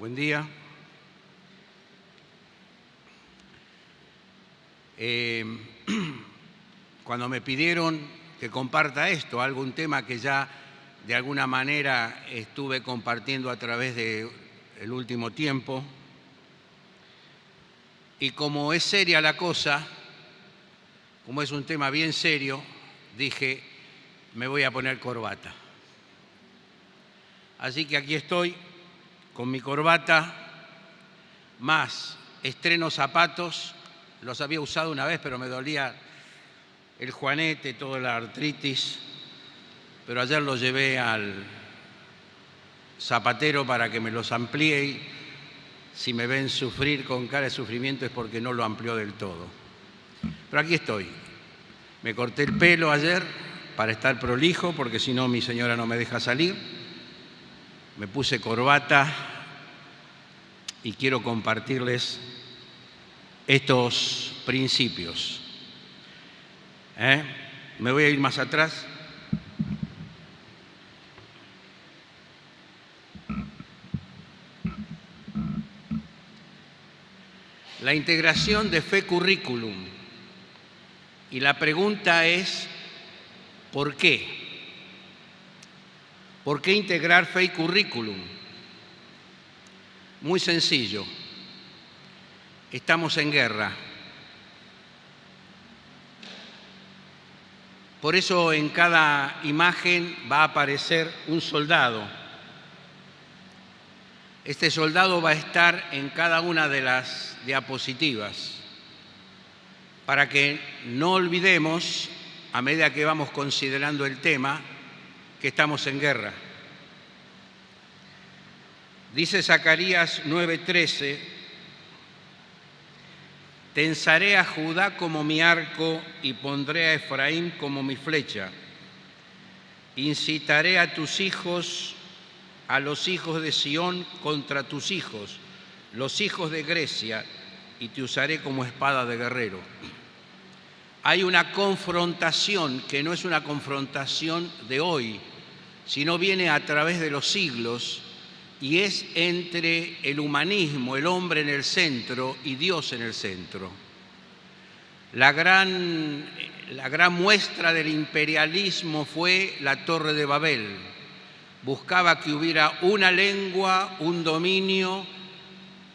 Buen día. Cuando me pidieron que comparta esto, algún tema que ya de alguna manera estuve compartiendo a través del último tiempo, y como es seria la cosa, como es un tema bien serio, dije, me voy a poner corbata. Así que aquí estoy con mi corbata, más estreno zapatos. Los había usado una vez, pero me dolía el juanete, toda la artritis. Pero ayer los llevé al zapatero para que me los amplíe. Y si me ven sufrir con cara de sufrimiento es porque no lo amplió del todo. Pero aquí estoy. Me corté el pelo ayer para estar prolijo, porque si no mi señora no me deja salir. Me puse corbata y quiero compartirles estos principios. Me voy a ir más atrás. La integración de fe currículum. Y la pregunta es, ¿por qué? ¿Por qué integrar fe y currículum? Muy sencillo. Estamos en guerra. Por eso en cada imagen va a aparecer un soldado. Este soldado va a estar en cada una de las diapositivas para que no olvidemos, a medida que vamos considerando el tema, que estamos en guerra. Dice Zacarías 9:13, tensaré a Judá como mi arco y pondré a Efraín como mi flecha. Incitaré a tus hijos, a los hijos de Sión contra tus hijos, los hijos de Grecia, y te usaré como espada de guerrero. Hay una confrontación que no es una confrontación de hoy, sino viene a través de los siglos, y es entre el humanismo, el hombre en el centro, y Dios en el centro. La gran muestra del imperialismo fue la Torre de Babel. Buscaba que hubiera una lengua, un dominio,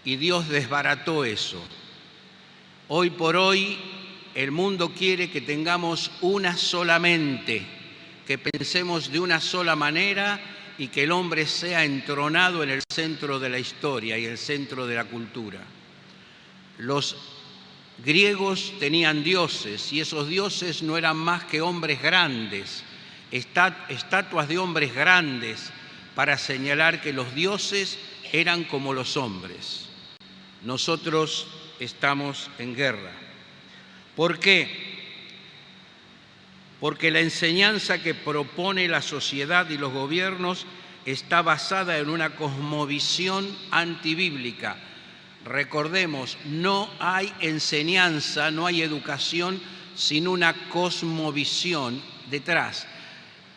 y Dios desbarató eso. Hoy por hoy, el mundo quiere que tengamos una sola mente, que pensemos de una sola manera y que el hombre sea entronado en el centro de la historia y el centro de la cultura. Los griegos tenían dioses y esos dioses no eran más que hombres grandes, estatuas de hombres grandes para señalar que los dioses eran como los hombres. Nosotros estamos en guerra. ¿Por qué? Porque la enseñanza que propone la sociedad y los gobiernos está basada en una cosmovisión antibíblica. Recordemos, no hay enseñanza, no hay educación sin una cosmovisión detrás.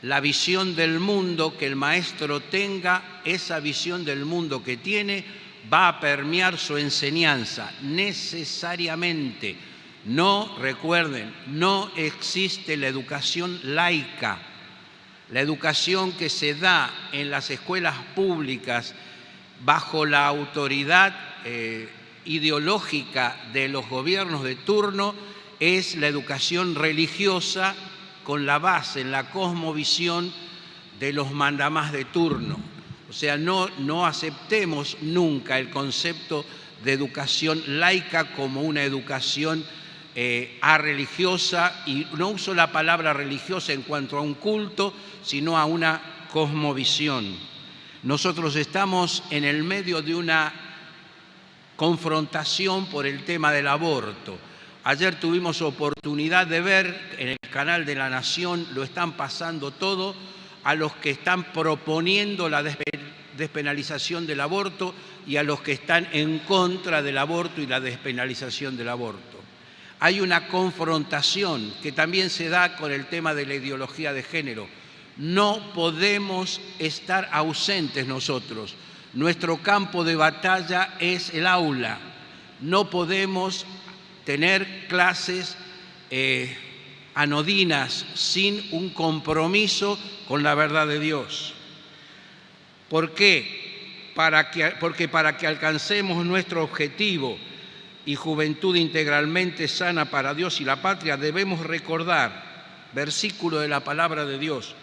La visión del mundo que el maestro tenga, esa visión del mundo que tiene, va a permear su enseñanza necesariamente. No, recuerden, no existe la educación laica. La educación que se da en las escuelas públicas bajo la autoridad ideológica de los gobiernos de turno es la educación religiosa con la base en la cosmovisión de los mandamás de turno. O sea, no aceptemos nunca el concepto de educación laica como una educación religiosa, y no uso la palabra religiosa en cuanto a un culto, sino a una cosmovisión. Nosotros estamos en el medio de una confrontación por el tema del aborto. Ayer tuvimos oportunidad de ver en el canal de La Nación, lo están pasando todo, a los que están proponiendo la despenalización del aborto y a los que están en contra del aborto y la despenalización del aborto. Hay una confrontación que también se da con el tema de la ideología de género. No podemos estar ausentes nosotros. Nuestro campo de batalla es el aula. No podemos tener clases anodinas sin un compromiso con la verdad de Dios. ¿Por qué? Porque para que alcancemos nuestro objetivo y juventud integralmente sana para Dios y la patria, debemos recordar, versículo de la palabra de Dios,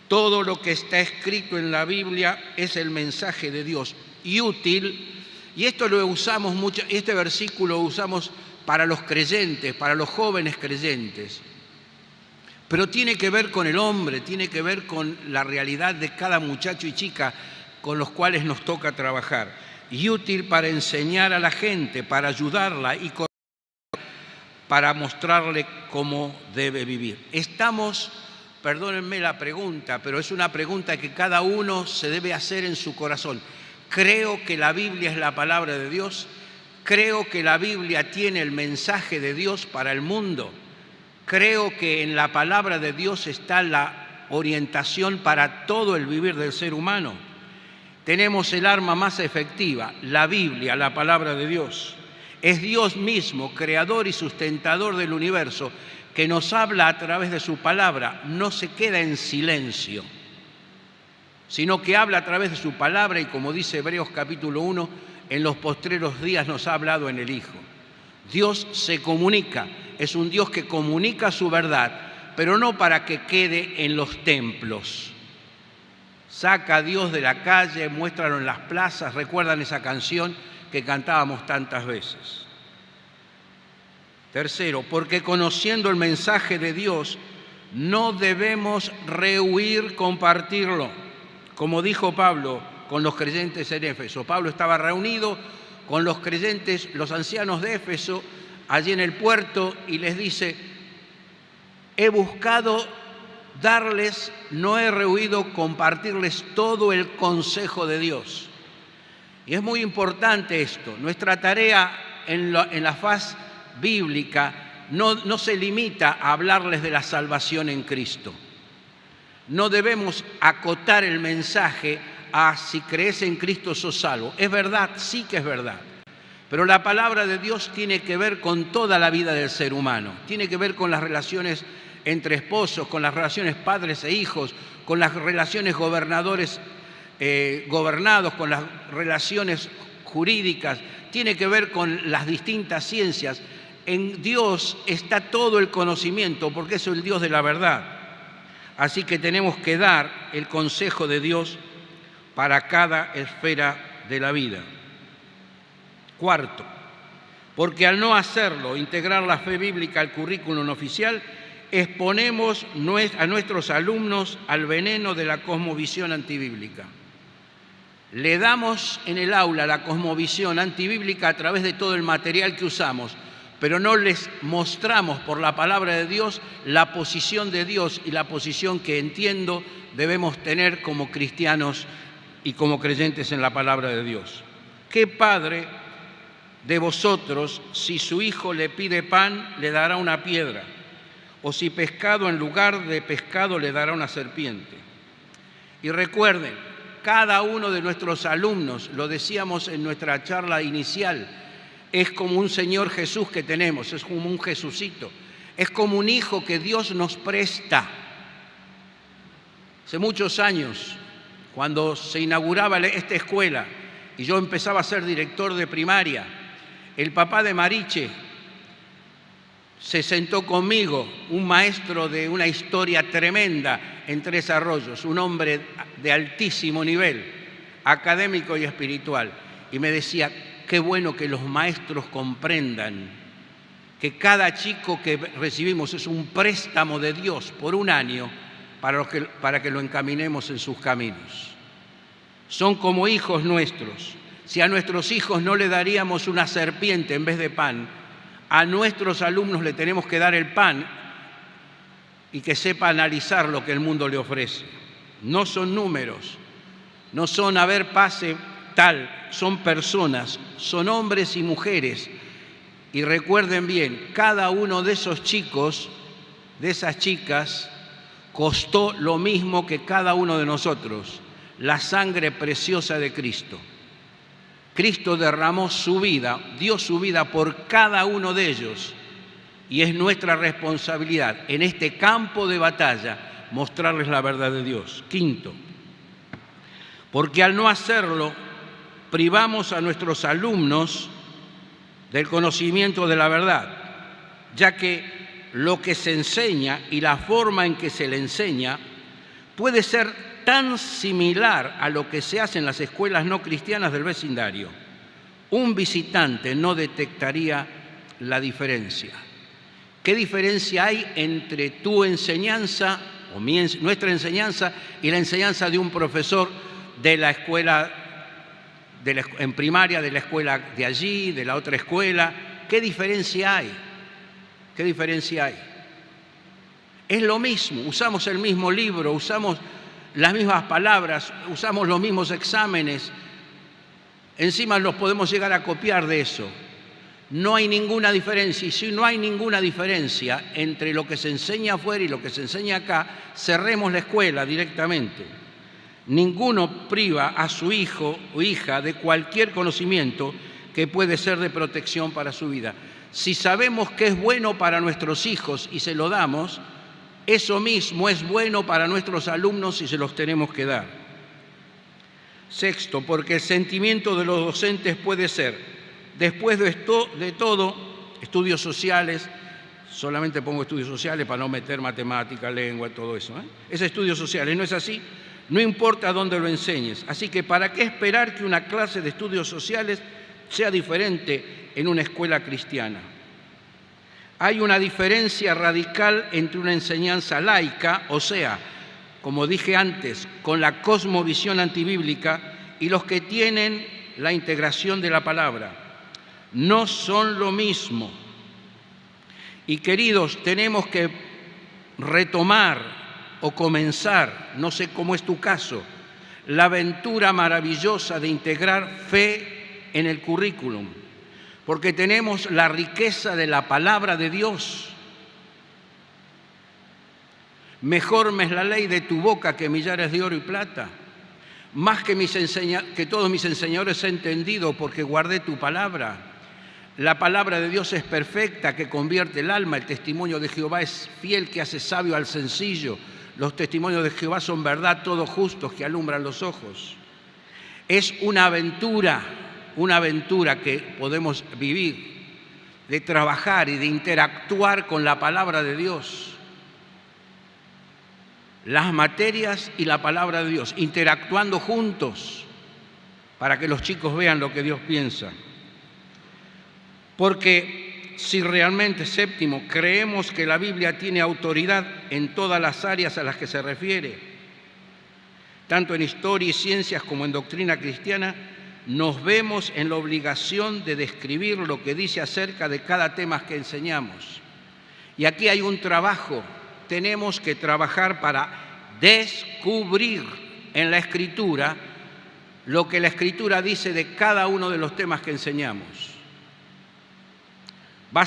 todo lo que está escrito en la Biblia es el mensaje de Dios y útil, y esto lo usamos mucho, este versículo lo usamos para los creyentes, para los jóvenes creyentes, pero tiene que ver con el hombre, tiene que ver con la realidad de cada muchacho y chica con los cuales nos toca trabajar, y útil para enseñar a la gente, para ayudarla y para mostrarle cómo debe vivir. Perdónenme la pregunta, pero es una pregunta que cada uno se debe hacer en su corazón. ¿Creo que la Biblia es la palabra de Dios? ¿Creo que la Biblia tiene el mensaje de Dios para el mundo? ¿Creo que en la palabra de Dios está la orientación para todo el vivir del ser humano? Tenemos el arma más efectiva, la Biblia, la palabra de Dios. Es Dios mismo, creador y sustentador del universo, que nos habla a través de su palabra. No se queda en silencio, sino que habla a través de su palabra y, como dice Hebreos capítulo 1, en los postreros días nos ha hablado en el Hijo. Dios se comunica, es un Dios que comunica su verdad, pero no para que quede en los templos. Saca a Dios de la calle, muéstralo en las plazas. ¿Recuerdan esa canción que cantábamos tantas veces? Tercero, porque conociendo el mensaje de Dios, no debemos rehuir compartirlo. Como dijo Pablo con los creyentes en Éfeso. Pablo estaba reunido con los creyentes, los ancianos de Éfeso, allí en el puerto, y les dice: he buscado darles, no he rehuido compartirles todo el consejo de Dios. Y es muy importante esto. Nuestra tarea en la faz bíblica no se limita a hablarles de la salvación en Cristo. No debemos acotar el mensaje a si crees en Cristo sos salvo. Es verdad, sí que es verdad. Pero la palabra de Dios tiene que ver con toda la vida del ser humano. Tiene que ver con las relaciones entre esposos, con las relaciones padres e hijos, con las relaciones gobernados, con las relaciones jurídicas. Tiene que ver con las distintas ciencias. En Dios está todo el conocimiento, porque es el Dios de la verdad. Así que tenemos que dar el consejo de Dios para cada esfera de la vida. Cuarto, porque al no hacerlo, integrar la fe bíblica al currículum oficial, exponemos a nuestros alumnos al veneno de la cosmovisión antibíblica. Le damos en el aula la cosmovisión antibíblica a través de todo el material que usamos, pero no les mostramos por la palabra de Dios la posición de Dios y la posición que entiendo debemos tener como cristianos y como creyentes en la palabra de Dios. ¿Qué padre de vosotros, si su hijo le pide pan, le dará una piedra? O si pescado en lugar de pescado le dará una serpiente. Y recuerden, cada uno de nuestros alumnos, lo decíamos en nuestra charla inicial, es como un Señor Jesús que tenemos, es como un Jesucito, es como un hijo que Dios nos presta. Hace muchos años, cuando se inauguraba esta escuela y yo empezaba a ser director de primaria, el papá de Mariche se sentó conmigo, un maestro de una historia tremenda en Tres Arroyos, un hombre de altísimo nivel, académico y espiritual, y me decía: qué bueno que los maestros comprendan que cada chico que recibimos es un préstamo de Dios por un año para que lo encaminemos en sus caminos. Son como hijos nuestros. Si a nuestros hijos no le daríamos una serpiente en vez de pan, a nuestros alumnos le tenemos que dar el pan y que sepa analizar lo que el mundo le ofrece. No son números, no son a ver pase tal, son personas, son hombres y mujeres. Y recuerden bien, cada uno de esos chicos, de esas chicas, costó lo mismo que cada uno de nosotros, la sangre preciosa de Cristo. Cristo derramó su vida, dio su vida por cada uno de ellos. Y es nuestra responsabilidad en este campo de batalla mostrarles la verdad de Dios. Quinto, porque al no hacerlo, privamos a nuestros alumnos del conocimiento de la verdad, ya que lo que se enseña y la forma en que se le enseña puede ser tan similar a lo que se hace en las escuelas no cristianas del vecindario. Un visitante no detectaría la diferencia. ¿Qué diferencia hay entre tu enseñanza o nuestra enseñanza y la enseñanza de un profesor de la escuela en primaria, de la escuela de allí, de la otra escuela? ¿Qué diferencia hay? ¿Qué diferencia hay? Es lo mismo, usamos el mismo libro, usamos las mismas palabras, usamos los mismos exámenes. Encima nos podemos llegar a copiar de eso. No hay ninguna diferencia, y si no hay ninguna diferencia entre lo que se enseña afuera y lo que se enseña acá, cerremos la escuela directamente. Ninguno priva a su hijo o hija de cualquier conocimiento que puede ser de protección para su vida. Si sabemos que es bueno para nuestros hijos y se lo damos, eso mismo es bueno para nuestros alumnos y se los tenemos que dar. Sexto, porque el sentimiento de los docentes puede ser, después de todo, estudios sociales, solamente pongo estudios sociales para no meter matemática, lengua, todo eso. Es estudios sociales, ¿no es así? No importa dónde lo enseñes. Así que, ¿para qué esperar que una clase de estudios sociales sea diferente en una escuela cristiana? Hay una diferencia radical entre una enseñanza laica, o sea, como dije antes, con la cosmovisión antibíblica, y los que tienen la integración de la palabra. No son lo mismo. Y queridos, tenemos que retomar o comenzar, no sé cómo es tu caso, la aventura maravillosa de integrar fe en el currículum, porque tenemos la riqueza de la palabra de Dios. Mejor me es la ley de tu boca que millares de oro y plata. Más que todos mis enseñadores he entendido porque guardé tu palabra. La palabra de Dios es perfecta, que convierte el alma. El testimonio de Jehová es fiel, que hace sabio al sencillo. Los testimonios de Jehová son verdad, todos justos, que alumbran los ojos. Es una aventura que podemos vivir, de trabajar y de interactuar con la palabra de Dios. Las materias y la palabra de Dios, interactuando juntos para que los chicos vean lo que Dios piensa. Porque si realmente, séptimo, creemos que la Biblia tiene autoridad en todas las áreas a las que se refiere, tanto en historia y ciencias como en doctrina cristiana, nos vemos en la obligación de describir lo que dice acerca de cada tema que enseñamos. Y aquí hay un trabajo. Tenemos que trabajar para descubrir en la Escritura lo que la Escritura dice de cada uno de los temas que enseñamos. Va a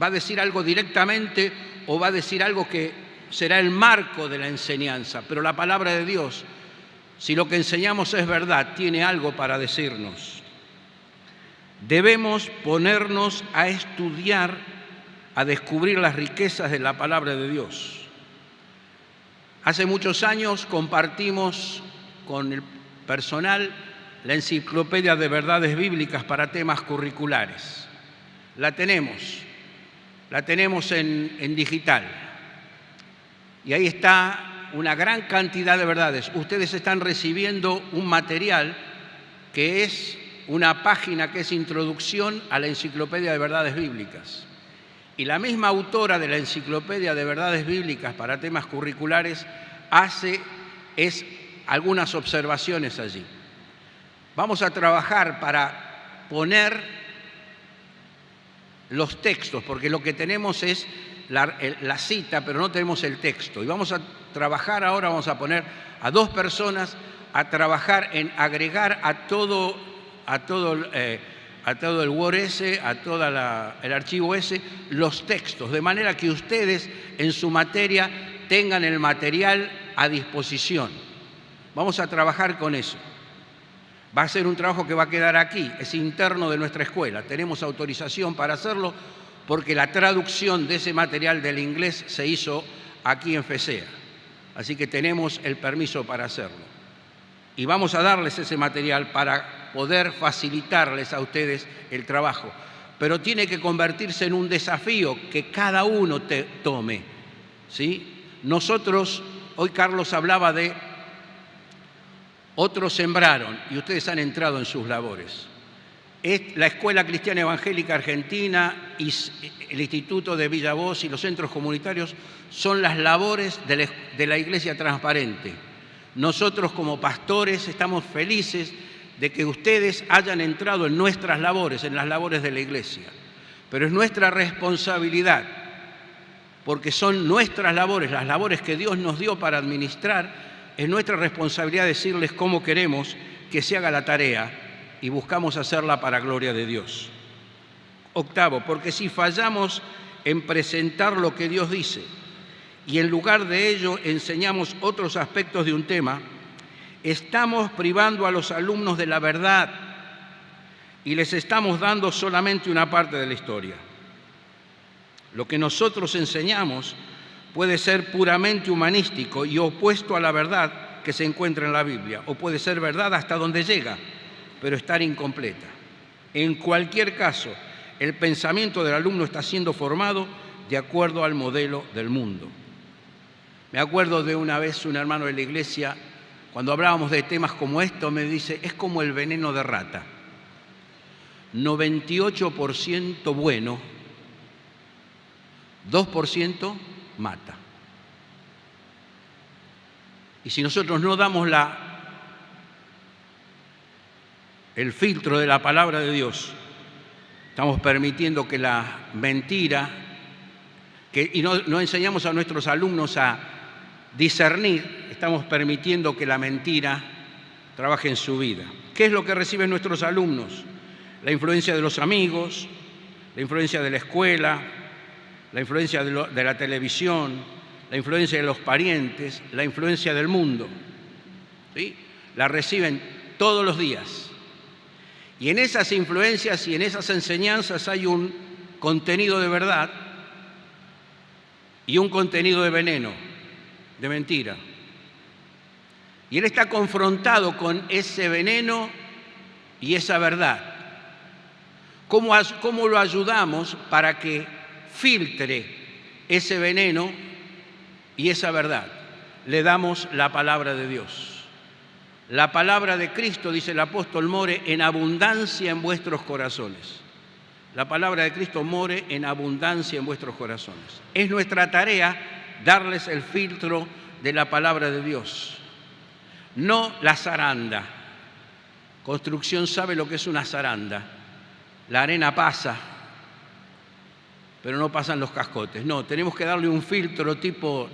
decir algo directamente o va a decir algo que será el marco de la enseñanza, pero la palabra de Dios, si lo que enseñamos es verdad, tiene algo para decirnos. Debemos ponernos a estudiar, a descubrir las riquezas de la palabra de Dios. Hace muchos años compartimos con el personal la enciclopedia de verdades bíblicas para temas curriculares. La tenemos en digital. Y ahí está una gran cantidad de verdades. Ustedes están recibiendo un material que es una página que es Introducción a la Enciclopedia de Verdades Bíblicas. Y la misma autora de la Enciclopedia de Verdades Bíblicas para temas curriculares hace algunas observaciones allí. Vamos a trabajar para poner los textos, porque lo que tenemos es la cita, pero no tenemos el texto. Y vamos a trabajar ahora, vamos a poner a 2 personas a trabajar en agregar a todo el Word ese, a todo el archivo ese, los textos, de manera que ustedes en su materia tengan el material a disposición. Vamos a trabajar con eso. Va a ser un trabajo que va a quedar aquí, es interno de nuestra escuela. Tenemos autorización para hacerlo porque la traducción de ese material del inglés se hizo aquí en FESEA. Así que tenemos el permiso para hacerlo. Y vamos a darles ese material para poder facilitarles a ustedes el trabajo. Pero tiene que convertirse en un desafío que cada uno tome, ¿sí? Nosotros, hoy Carlos hablaba de otros sembraron y ustedes han entrado en sus labores. La Escuela Cristiana Evangélica Argentina y el Instituto de Villa Voz y los centros comunitarios son las labores de la Iglesia Transparente. Nosotros como pastores estamos felices de que ustedes hayan entrado en nuestras labores, en las labores de la Iglesia. Pero es nuestra responsabilidad, porque son nuestras labores, las labores que Dios nos dio para administrar. Es nuestra responsabilidad decirles cómo queremos que se haga la tarea y buscamos hacerla para gloria de Dios. Octavo, porque si fallamos en presentar lo que Dios dice y en lugar de ello enseñamos otros aspectos de un tema, estamos privando a los alumnos de la verdad y les estamos dando solamente una parte de la historia. Lo que nosotros enseñamos puede ser puramente humanístico y opuesto a la verdad que se encuentra en la Biblia, o puede ser verdad hasta donde llega, pero estar incompleta. En cualquier caso, el pensamiento del alumno está siendo formado de acuerdo al modelo del mundo. Me acuerdo de una vez un hermano de la iglesia, cuando hablábamos de temas como esto, me dice, es como el veneno de rata. 98% bueno, 2% mata. Y si nosotros no damos el filtro de la palabra de Dios, estamos permitiendo que la mentira, y no enseñamos a nuestros alumnos a discernir, estamos permitiendo que la mentira trabaje en su vida. ¿Qué es lo que reciben nuestros alumnos? La influencia de los amigos, la influencia de la escuela, la influencia de la televisión, la influencia de los parientes, la influencia del mundo. ¿Sí? La reciben todos los días. Y en esas influencias y en esas enseñanzas hay un contenido de verdad y un contenido de veneno, de mentira. Y él está confrontado con ese veneno y esa verdad. ¿Cómo lo ayudamos para que filtre ese veneno y esa verdad? Le damos la palabra de Dios. La palabra de Cristo, dice el apóstol, more en abundancia en vuestros corazones. La palabra de Cristo more en abundancia en vuestros corazones. Es nuestra tarea darles el filtro de la palabra de Dios. No la zaranda. Construcción sabe lo que es una zaranda. La arena pasa, pero no pasan los cascotes. No, tenemos que darle un filtro tipo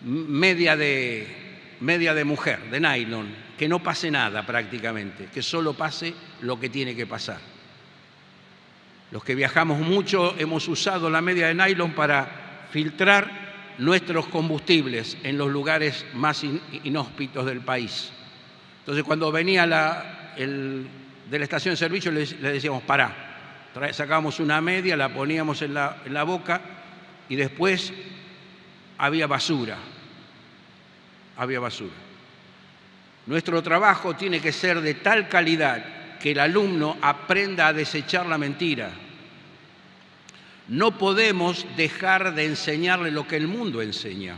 media de mujer, de nylon, que no pase nada prácticamente, que solo pase lo que tiene que pasar. Los que viajamos mucho hemos usado la media de nylon para filtrar nuestros combustibles en los lugares más inhóspitos del país. Entonces, cuando venía de la estación de servicio, le decíamos, pará. Sacábamos una media, la poníamos en la boca y después había basura. Había basura. Nuestro trabajo tiene que ser de tal calidad que el alumno aprenda a desechar la mentira. No podemos dejar de enseñarle lo que el mundo enseña,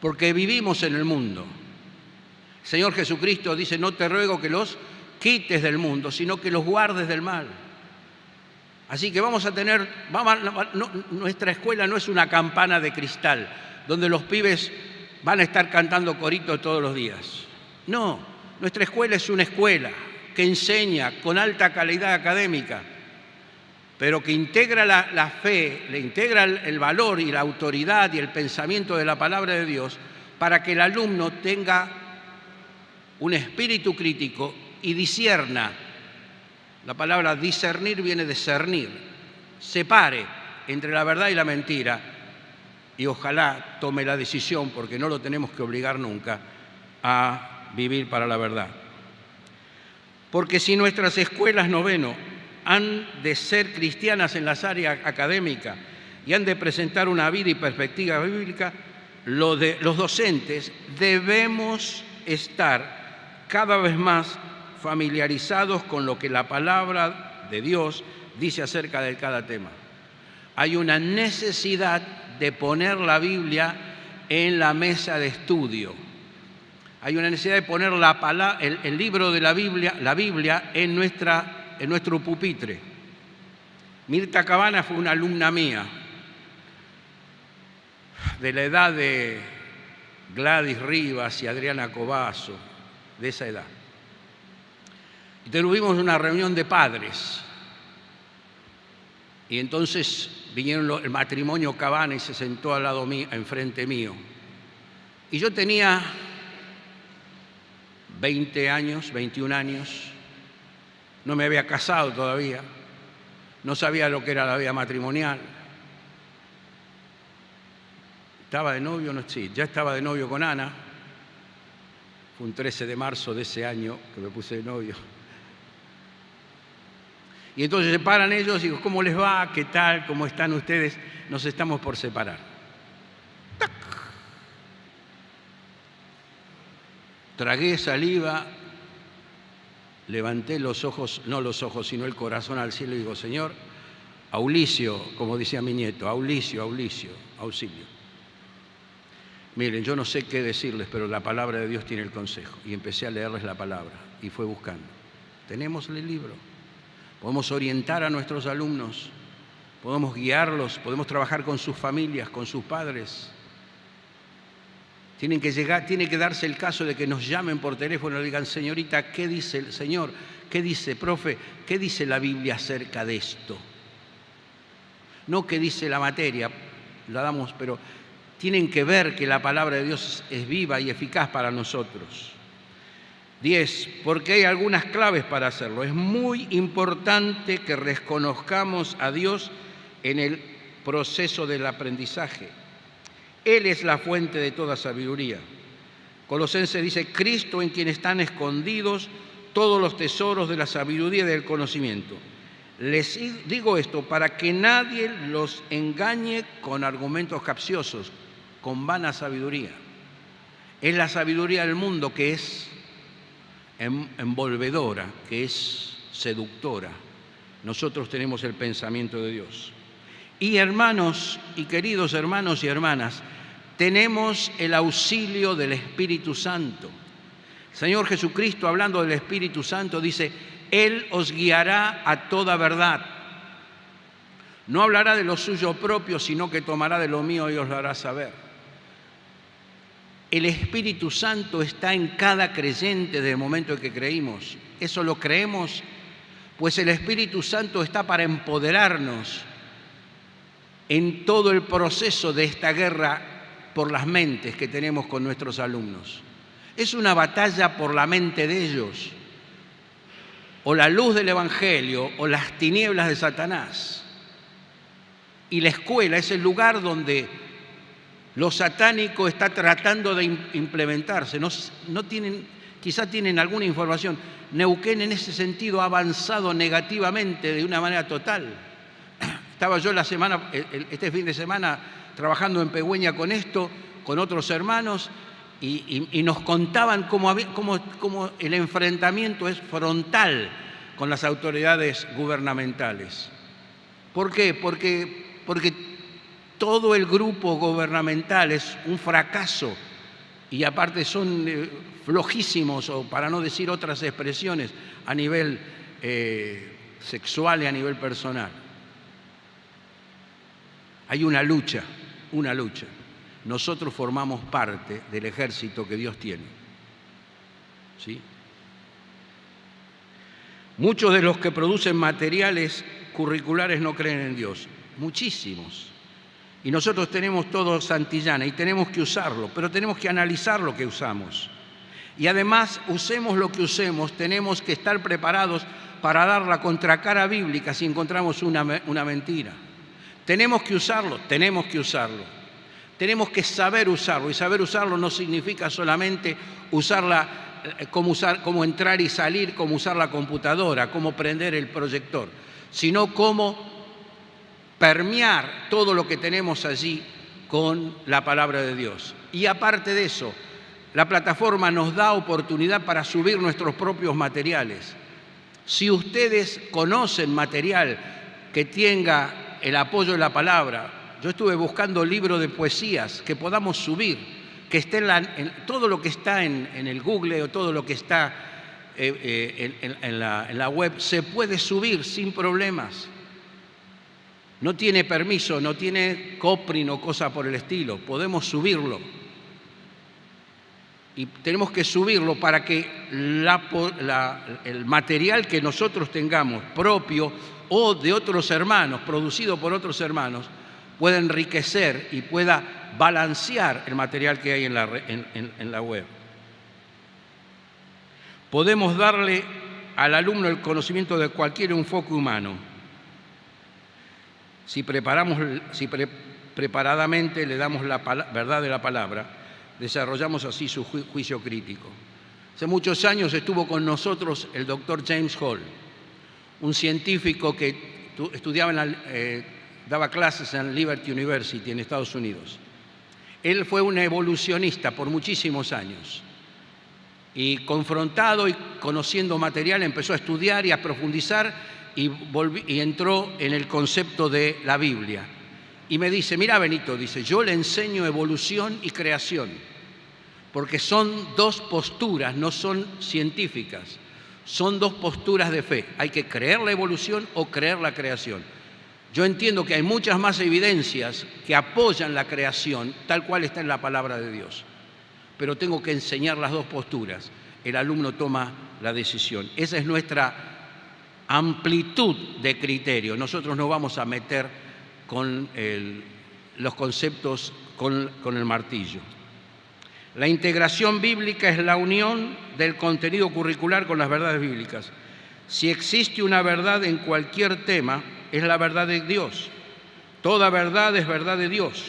porque vivimos en el mundo. El Señor Jesucristo dice, no te ruego que los quites del mundo, sino que los guardes del mal. Así que nuestra escuela no es una campana de cristal, donde los pibes van a estar cantando corito todos los días. No, nuestra escuela es una escuela que enseña con alta calidad académica, pero que integra la fe, le integra el valor y la autoridad y el pensamiento de la palabra de Dios para que el alumno tenga un espíritu crítico y discierna. La palabra discernir viene de cernir. Separe entre la verdad y la mentira y ojalá tome la decisión, porque no lo tenemos que obligar nunca, a vivir para la verdad. Porque si nuestras escuelas noveno han de ser cristianas en las áreas académicas y han de presentar una vida y perspectiva bíblica, los docentes debemos estar cada vez más familiarizados con lo que la palabra de Dios dice acerca de cada tema. Hay una necesidad de poner la Biblia en la mesa de estudio. Hay una necesidad de poner el libro de la Biblia en nuestro pupitre. Mirta Cabana fue una alumna mía, de la edad de Gladys Rivas y Adriana Cobaso, de esa edad. Y tuvimos una reunión de padres. Y entonces vinieron el matrimonio Cabana y se sentó al lado mío, enfrente mío. Y yo tenía 20 años, 21 años, no me había casado todavía, no sabía lo que era la vida matrimonial. ¿Estaba de novio? No, sí, ya estaba de novio con Ana. Fue un 13 de marzo de ese año que me puse de novio. Y entonces se paran ellos y digo, ¿cómo les va? ¿Qué tal? ¿Cómo están ustedes? Nos estamos por separar. ¡Tac! Tragué saliva, levanté los ojos, no los ojos, sino el corazón al cielo y digo, Señor, aulicio, como decía mi nieto, aulicio, auxilio. Miren, yo no sé qué decirles, pero la palabra de Dios tiene el consejo. Y empecé a leerles la palabra y fue buscando. Tenemos el libro. Podemos orientar a nuestros alumnos, podemos guiarlos, podemos trabajar con sus familias, con sus padres. Tiene que darse el caso de que nos llamen por teléfono y digan, señorita, ¿qué dice el Señor? ¿Qué dice, profe? ¿Qué dice la Biblia acerca de esto? No qué dice la materia, la damos, pero tienen que ver que la palabra de Dios es viva y eficaz para nosotros. 10. Porque hay algunas claves para hacerlo. Es muy importante que reconozcamos a Dios en el proceso del aprendizaje. Él es la fuente de toda sabiduría. Colosenses dice, Cristo en quien están escondidos todos los tesoros de la sabiduría y del conocimiento. Les digo esto para que nadie los engañe con argumentos capciosos, con vana sabiduría. Es la sabiduría del mundo que es envolvedora, que es seductora. Nosotros tenemos el pensamiento de Dios. Y hermanos y queridos hermanos y hermanas, tenemos el auxilio del Espíritu Santo. El Señor Jesucristo, hablando del Espíritu Santo, dice, Él os guiará a toda verdad. No hablará de lo suyo propio, sino que tomará de lo mío y os lo hará saber. El Espíritu Santo está en cada creyente desde el momento en que creímos. ¿Eso lo creemos? Pues el Espíritu Santo está para empoderarnos en todo el proceso de esta guerra por las mentes que tenemos con nuestros alumnos. Es una batalla por la mente de ellos. O la luz del Evangelio o las tinieblas de Satanás. Y la escuela es el lugar donde lo satánico está tratando de implementarse. Quizá tienen alguna información. Neuquén en ese sentido ha avanzado negativamente de una manera total. Estaba yo este fin de semana trabajando en Pegüeña con esto, con otros hermanos, y nos contaban cómo el enfrentamiento es frontal con las autoridades gubernamentales. ¿Por qué? Porque todo el grupo gubernamental es un fracaso y aparte son flojísimos, o para no decir otras expresiones, a nivel sexual y a nivel personal. Hay una lucha. Nosotros formamos parte del ejército que Dios tiene. ¿Sí? Muchos de los que producen materiales curriculares no creen en Dios. Muchísimos. Y nosotros tenemos todo Santillana y tenemos que usarlo, pero tenemos que analizar lo que usamos. Y además, usemos lo que usemos, tenemos que estar preparados para dar la contracara bíblica si encontramos una mentira. Tenemos que usarlo. Tenemos que saber usarlo. Y saber usarlo no significa solamente usar cómo entrar y salir, cómo usar la computadora, cómo prender el proyector, sino cómo permear todo lo que tenemos allí con la palabra de Dios. Y aparte de eso, la plataforma nos da oportunidad para subir nuestros propios materiales. Si ustedes conocen material que tenga el apoyo de la palabra, yo estuve buscando libros de poesías que podamos subir, que esté todo lo que está en el Google o todo lo que está en la web, se puede subir sin problemas. No tiene permiso, no tiene copyright o cosa por el estilo, podemos subirlo. Y tenemos que subirlo para que el material que nosotros tengamos propio o de otros hermanos, producido por otros hermanos, pueda enriquecer y pueda balancear el material que hay en la web. Podemos darle al alumno el conocimiento de cualquier enfoque humano. Si preparadamente le damos la verdad de la palabra, desarrollamos así su juicio crítico. Hace muchos años estuvo con nosotros el doctor James Hall, un científico que daba clases en Liberty University en Estados Unidos. Él fue un evolucionista por muchísimos años y confrontado y conociendo material empezó a estudiar y a profundizar y entró en el concepto de la Biblia. Y me dice, mira Benito, dice, yo le enseño evolución y creación, porque son dos posturas, no son científicas, son dos posturas de fe. Hay que creer la evolución o creer la creación. Yo entiendo que hay muchas más evidencias que apoyan la creación, tal cual está en la palabra de Dios. Pero tengo que enseñar las dos posturas. El alumno toma la decisión. Esa es nuestra amplitud de criterio. Nosotros no vamos a meter con los conceptos con el martillo. La integración bíblica es la unión del contenido curricular con las verdades bíblicas. Si existe una verdad en cualquier tema, es la verdad de Dios. Toda verdad es verdad de Dios.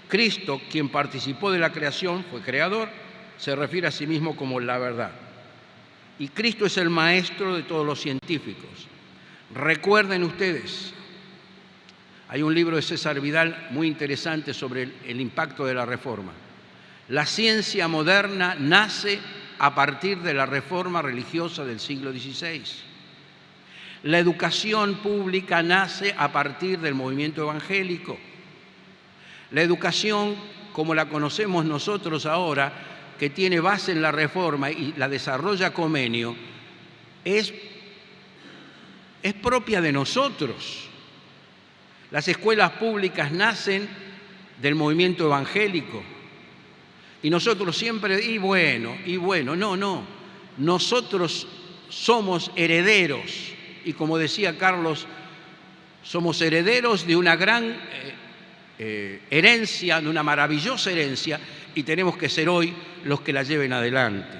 Cristo, quien participó de la creación, fue creador, se refiere a sí mismo como la verdad. Y Cristo es el maestro de todos los científicos. Recuerden ustedes, hay un libro de César Vidal muy interesante sobre el impacto de la Reforma. La ciencia moderna nace a partir de la reforma religiosa del siglo XVI. La educación pública nace a partir del movimiento evangélico. La educación, como la conocemos nosotros ahora, que tiene base en la Reforma y la desarrolla Comenio, es propia de nosotros. Las escuelas públicas nacen del movimiento evangélico. Y nosotros siempre, y bueno, no. Nosotros somos herederos. Y como decía Carlos, somos herederos de una gran herencia, de una maravillosa herencia, y tenemos que ser hoy los que la lleven adelante.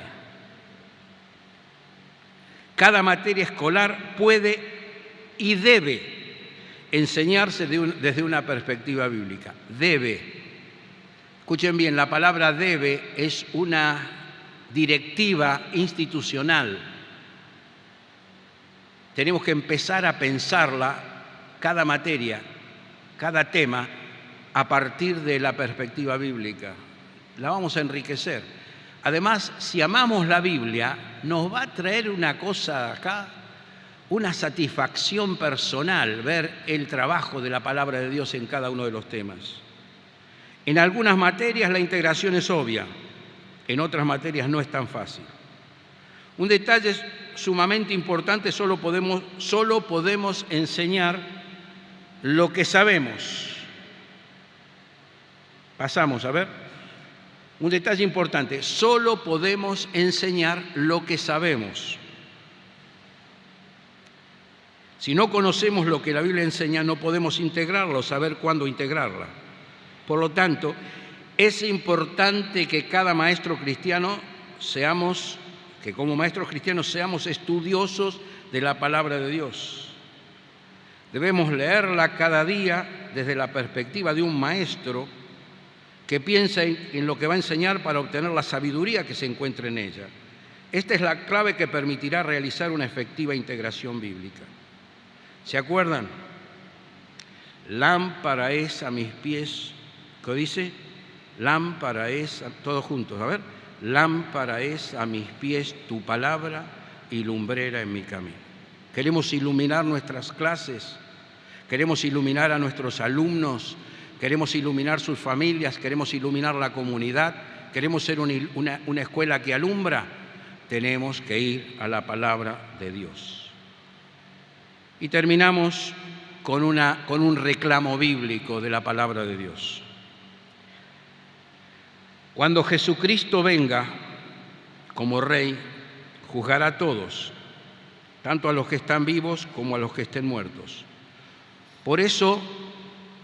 Cada materia escolar puede y debe enseñarse desde una perspectiva bíblica. Debe. Escuchen bien, la palabra debe es una directiva institucional. Tenemos que empezar a pensarla, cada materia, cada tema, a partir de la perspectiva bíblica. La vamos a enriquecer. Además, si amamos la Biblia, nos va a traer una cosa acá, una satisfacción personal, ver el trabajo de la palabra de Dios en cada uno de los temas. En algunas materias la integración es obvia, en otras materias no es tan fácil. Un detalle sumamente importante, solo podemos enseñar lo que sabemos. Pasamos, a ver. Un detalle importante, solo podemos enseñar lo que sabemos. Si no conocemos lo que la Biblia enseña, no podemos integrarlo, saber cuándo integrarla. Por lo tanto, es importante que cada maestro cristiano como maestros cristianos seamos estudiosos de la palabra de Dios. Debemos leerla cada día desde la perspectiva de un maestro que piensa en lo que va a enseñar para obtener la sabiduría que se encuentra en ella. Esta es la clave que permitirá realizar una efectiva integración bíblica. ¿Se acuerdan? Lámpara es a mis pies, ¿qué dice? Lámpara es, todos juntos, a ver. Lámpara es a mis pies tu palabra y lumbrera en mi camino. Queremos iluminar nuestras clases, queremos iluminar a nuestros alumnos, queremos iluminar sus familias, queremos iluminar la comunidad, queremos ser una escuela que alumbra. Tenemos que ir a la palabra de Dios. Y terminamos con un reclamo bíblico de la palabra de Dios. Cuando Jesucristo venga como Rey, juzgará a todos, tanto a los que están vivos como a los que estén muertos. Por eso,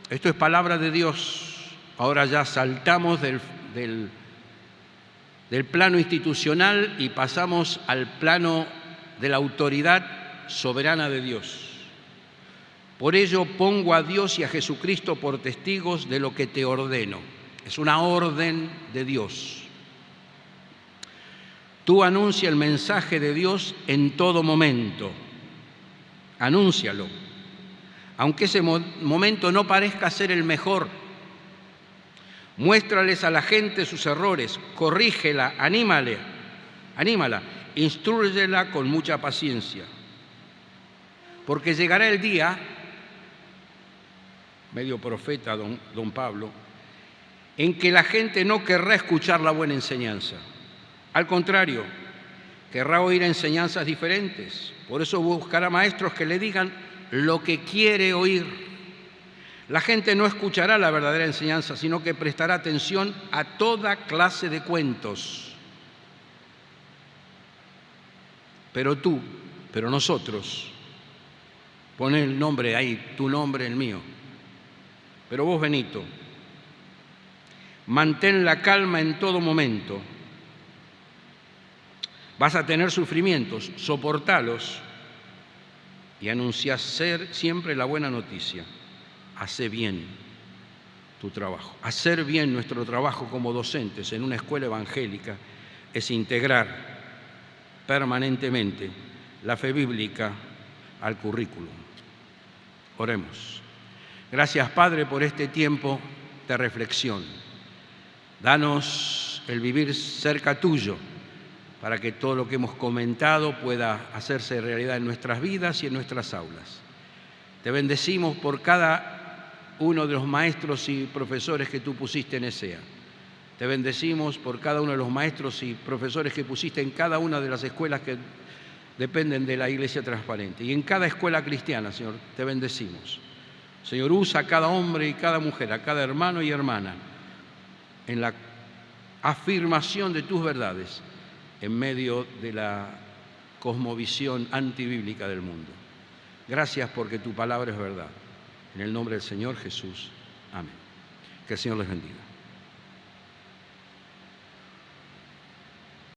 esto es palabra de Dios. Ahora ya saltamos del plano institucional y pasamos al plano de la autoridad soberana de Dios. Por ello pongo a Dios y a Jesucristo por testigos de lo que te ordeno. Es una orden de Dios. Tú anuncia el mensaje de Dios en todo momento. Anúncialo. Aunque ese momento no parezca ser el mejor, muéstrales a la gente sus errores, corrígela, anímala, instrúyela con mucha paciencia. Porque llegará el día, medio profeta don Pablo, en que la gente no querrá escuchar la buena enseñanza. Al contrario, querrá oír enseñanzas diferentes. Por eso buscará maestros que le digan lo que quiere oír. La gente no escuchará la verdadera enseñanza, sino que prestará atención a toda clase de cuentos. Pero nosotros, pon el nombre ahí, tu nombre, el mío. Pero vos, Benito, mantén la calma en todo momento. Vas a tener sufrimientos, soportalos y anunciá siempre la buena noticia. Hacé bien tu trabajo. Hacer bien nuestro trabajo como docentes en una escuela evangélica es integrar permanentemente la fe bíblica al currículum. Oremos. Gracias, Padre, por este tiempo de reflexión. Danos el vivir cerca tuyo para que todo lo que hemos comentado pueda hacerse realidad en nuestras vidas y en nuestras aulas. Te bendecimos por cada uno de los maestros y profesores que tú pusiste en ESEA. Te bendecimos por cada uno de los maestros y profesores que pusiste en cada una de las escuelas que dependen de la Iglesia Transparente. Y en cada escuela cristiana, Señor, te bendecimos. Señor, usa a cada hombre y cada mujer, a cada hermano y hermana, en la afirmación de tus verdades en medio de la cosmovisión antibíblica del mundo. Gracias porque tu palabra es verdad. En el nombre del Señor Jesús. Amén. Que el Señor les bendiga.